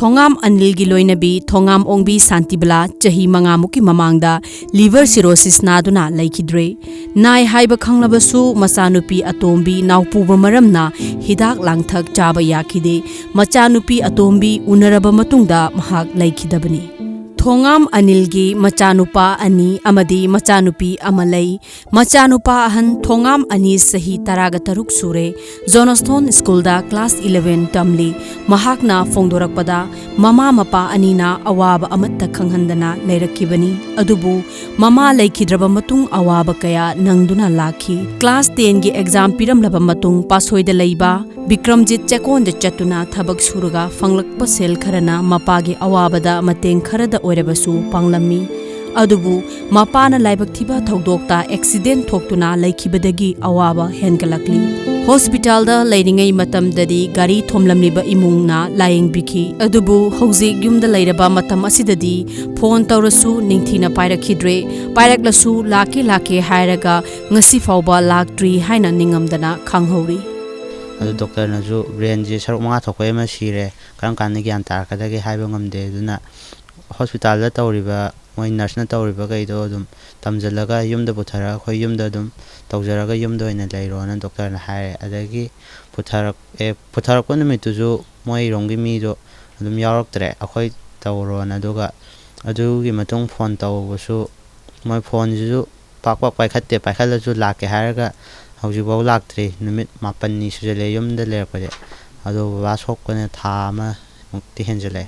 Thongam Anilgi Loinabi, Thongam Ongbi Santibala, Jahi Mangamuki Mamangda, liver cirrhosis Naduna, Laikidre, Nai Haiba Kanglabasu, Masanupi Atombi, Naupuba Maramna, Hidak Langthak Jaba Yakide, Machanupi Atombi, Unaraba Matunda, Mahak Laikidabani. Thongam Anilgi Machanupa Ani Amadi Machanupi Amalai Machanupa Ahan Thongam Ani Sahi Taragataruk Sure Zonaston School da Class 11 Tamli Mahakna Fongdorakpada Mama Mapa Anina Awaba Amatta Kanghandana Leirakibani Adubu Mama Laikidraba Matung Awaba Kaya Nangduna Laki Class 10 gi exam piram laba matung Pasoida Laiba Bikramjit Chakon de Chatuna Thabak Suraga Fanglakpa Sel Kharana Mapagi Awabada Mateng Kharada Orebasu Panglami Adubu Mapana Laibak Thiba Thogdokta accident Thoktuna Laikibadagi Awaba Hengalakli Hospital da Lairingai Matam Dadi Gari Thomlamliba Imungna Lying Biki Adubu Hauzik Yumda Lairaba Matam Asidadi Phone Taurasu Ningthina Pairakidre Pairaklasu Lake Hairaga Ngasi Fauba Laktri Haina Ningamdana Kanghauri Doctor Nazu brain ji saruk manga thokoi ma sire karam kan gi antar kada gi haiba ngamde duna hospital da tawriba moi nurse na tawriba kai do dum tamjalaga yumda puthara khoi yumda dum tawjaraga yumda ina leiro na doctor na hai adagi puthara ko numi tuju moi rongi mi do dum yarak tre akhoi tawro na doga adu gi matung phone tawbusu moi phone ju pak paikhatte paikhala ju lake haraga Haujibo Laktri, Numit Mapani Sujaleum de Lerpade, although Vasokone Tama Muktihenjale.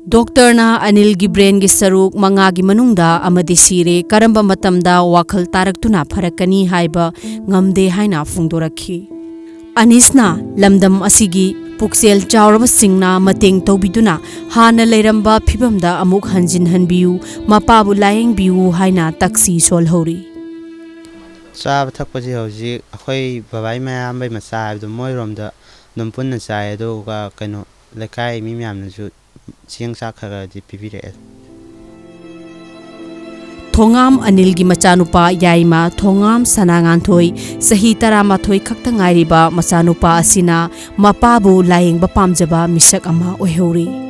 Doctor na Anil Gibran Gisaruk Mangagi Manungda Amadisire, Karamba Matamda, Wakal Taraktuna Parakani Haiba, Ngamde Haina Fungdoraki. Anisna, Lamdam Asigi, Puxel Chauraba Singna, Mating Tobiduna, Hana Leramba Pibamda Amuk Hanjin Hanbiu, Mapabu Lying Biu Haina Taxi Solhori. Sab Takwaji Hoji, Ahoy, Babai Mayam by Masai, the Moirom, the Dumpun Sai, Doga Cano, Lakai Mimiam, Siang Sakara, the PPD. Thongam Anilgi Machanupa Yaima, Thongam Sanangantoi, Sahitara Matoi Kaktangairiba, Masanupa Asina, Mapabu lying Bapamjaba, Misak Ama Ohori.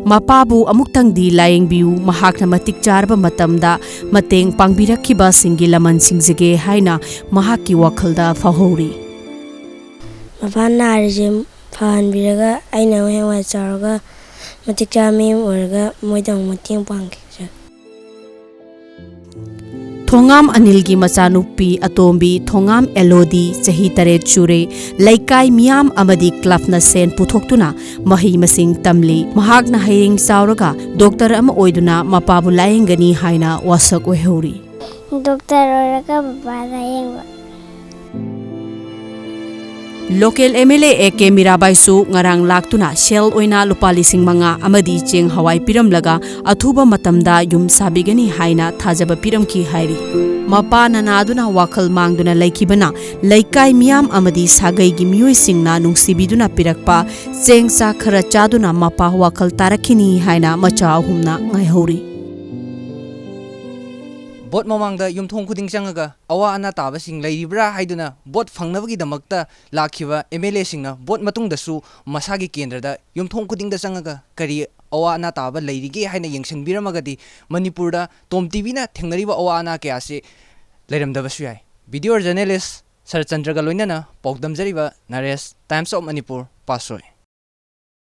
Mapabu amuktang di Lying Biu mahak na matik jarba matamda mateng pangbirakiba singilaman singjige haina mahaki wakalda fahori. Mapana arjim fahan biraga aina hewa jarga matik jami orga moidang mating pang. Thongam Anilgi Machanupi Atombi Thongam Elodi Chahi Taret Chure Laikai Miam Amadi Klafna Sen Puthoktuna Mahi Masing Tamli Mahakna Haying Sauraga Doctor Ama Oiduna Mapabu Layengani Haina Wasak Ohori Doctor Oraga Baba Local MLA Eke Mirabai Su Ngarang Laktuna Shell Oina Lupali Sing Manga Amadi Cheng Hawaii Piram Laga Athuba Matamda Yum Sabigani Haina Thajaba Piram Ki Hairi Mapa Nanaduna Wakal Mangduna Laikibana Laikai Miam Amadi Sagai Gi Mioi Singna Nungsibiduna Pirakpa Cheng Sa Khara Chaduna Mapa Wakal Tarakini Haina Macha Humna Ngaihori Bot mamangda yumthong khuding changaga awa ana taba sing leiribra haiduna bot fangnabagi damakta lakhiba MLA singna bot matungda su masagi kendrada yumthong khuding da changaga kari awa ana taba leirige haina yengsangbiramagadi Manipurda Tom TV na thengnariba awa ana kya se leiramdaba su yai video journalist Sarchandra ga loinana pogdamjariba Naresh Times of Manipur Pasoi